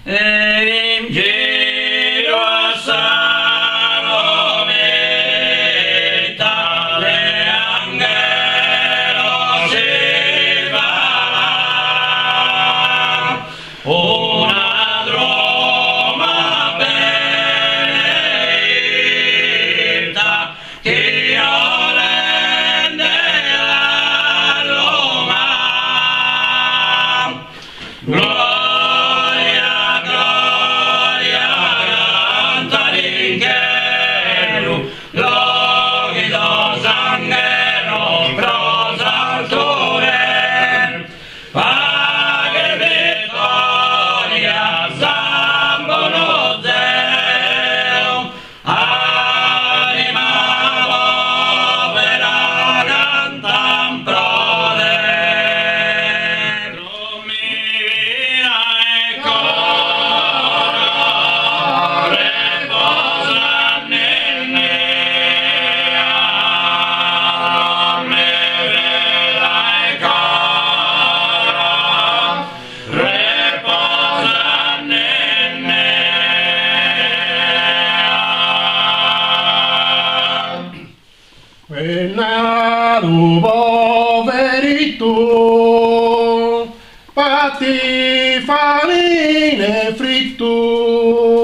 e in giro a Salomita le angelo si farà una droma benedetta che io rende a Roma. Gloria, gloria, canta l'ingelo, logido sanguero, prosaltore, paghe vittoria, zambono zeo, anima povera, cantam prode, lumina e coro, reposa nell'ea, lumina e coro, reposa nell'ea. Quella poverito, pati farine fritto.